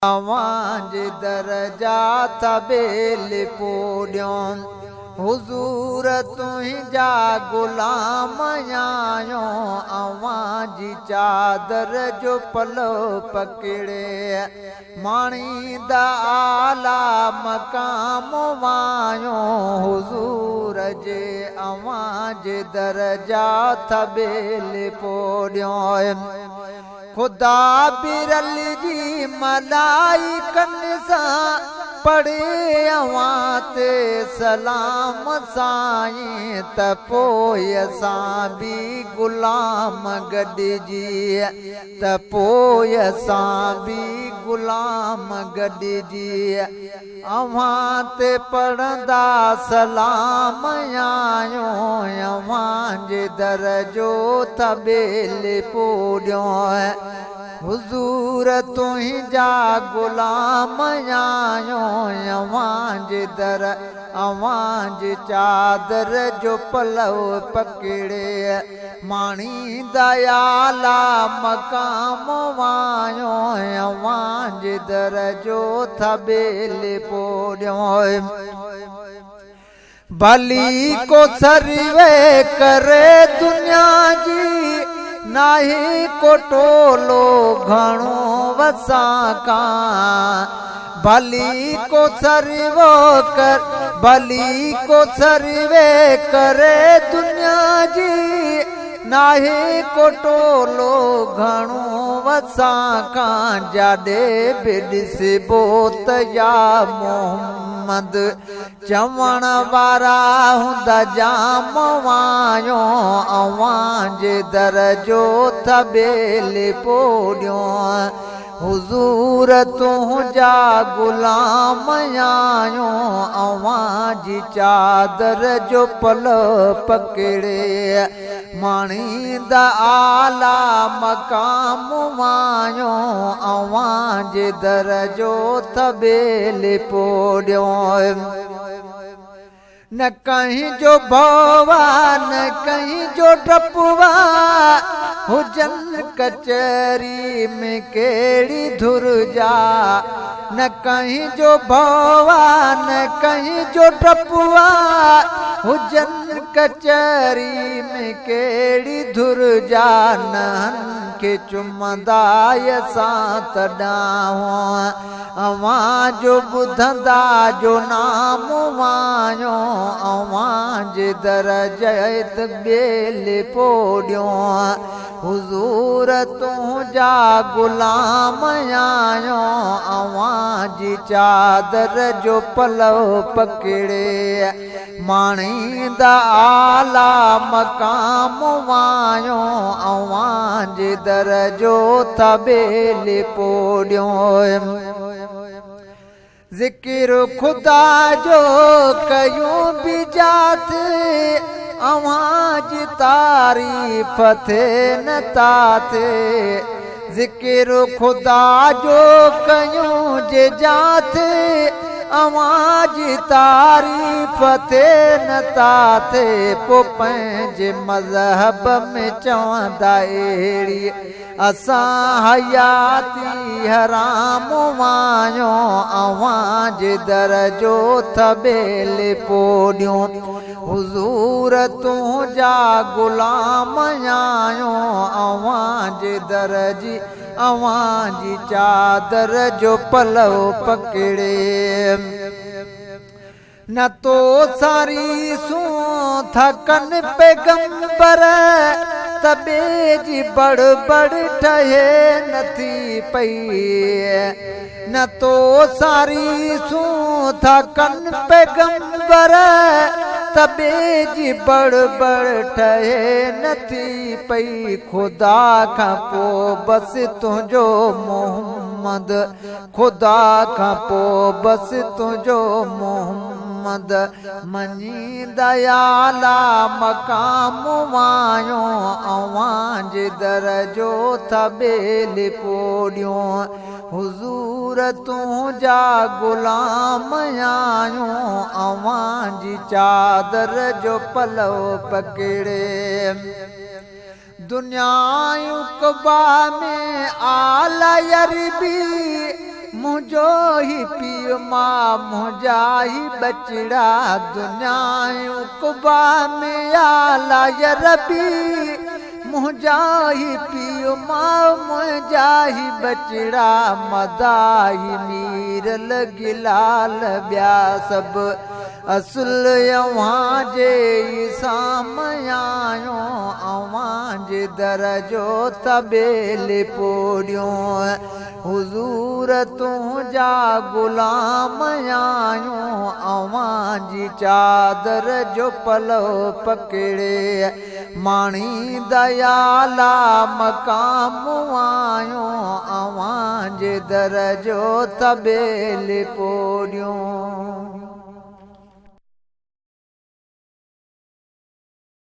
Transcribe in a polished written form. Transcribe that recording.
अवांज दरजात बेल पोड्यों हुजूर तुंहिंजा गुलाम आयो अवांजी चादर जो पलो पकड़े माणी दा आला मकाम वायो हुजूर जे अवांज दरजात बेल पोड्यों खुदा बिरल जी मलाइकन सां पढ़े अवां ते सलाम साईं त पोइ असां बि गुलाम गॾिजी त पोइ असां बि गुलाम गॾिजी अवां ते पढ़ंदा सलाम आयो अवां जे दर जो त बेल पोड्यों हुजूर तुंहिंजा गुलाम आयो अवां जे दर अवां जे चादर जो पलव पकड़े माणी दयाला मकाम वायो अवां जे दर जो थबेल पोड्यों भली को सर्वे करे दुनिया जी नाही को टोलो घणो वसां का भली को सर्वो कर भली को सर्वे करे दुनिया जी नाही को टोलो घणो वसां का जाॾे बि ॾिसबो त या मोहम्मद चवण वारा हूंदा जाम वायो अवां जे दर जो थबेल पोड्यों हुजूर तुंहिंजा गुलाम आयो अवां जी चादर जो पलो पकड़े माणी दा आला मकाम वायो अवां जे दर जो थबेल पोड्यों न कहीं जो भवा न कहीं जो डपवा हुजन कचहरी में केड़ी धुर जा न कहीं जो भवा न कहीं जो डपवा हुजन कचहरी में केड़ी धुर जा नहन के चुमंदा असां तॾां अवां जो ॿुधंदा जो नाम वायो अवां जे दर जैत बेल पोड्यों हुजूर तुंहिंजा गुलाम आयो अवां जी चादर जो पलव पकड़े माणी दा आला मकाम वायो अवां जे दर जो थबेल पोड्यों ज़िक्र खुदा जो कयूं बि जात अवां जी तारीफ़ थे न थे ज़िक्र खुदा जो कयूं जे जात अवां जी तारीफ़ थे न थे पोइ पंहिंजे मज़हब में चवंदा अहिड़ी असां हयाती हराम वायो अवां जे दर जो थबेल पोड्यों हुजूर तुंहिंजा गुलाम आयो अवां जे दर जी अवां जी चादर जो पलव पकड़े न तो सारी सू थकन पैगंबर तबे जी बड़ बड़ ठहे नथी पई न तो सारी सू थकन पैगंबर तबे जी बड़ बड़ ठहे नथी पई खुदा खां पोइ बसि तुंहिंजो मोहम्मद खुदा खां पोइ बसि तुंहिंजो मोहम्मद मनी दयाला मकाम वायो अवां जे दर जो थबेल पोड्यों हुजूर तुंहिंजा गुलाम आयो अवां जी चादर जो पलव पकड़े दुनिया उक़बा में आला अरबी मुझो ही पीउ मां मुझा ही बचड़ा दुनिया उक़बा में आला या रबी मुझा ही पीउ मां मुझा ही बचड़ा मदाही मीर लगिलाल ॿिया सभु असुल अव्हां जे साम्हूं आयो अव्हां जे दर जो तबेल पोड़ियो हुज़ूर तुंहिंजा गुलाम आहियूं अव्हां जी चादर जो पलो पकड़े माणी दयाला मक़ाम आहियूं अव्हां जे दर जो तबेल पोड़ियो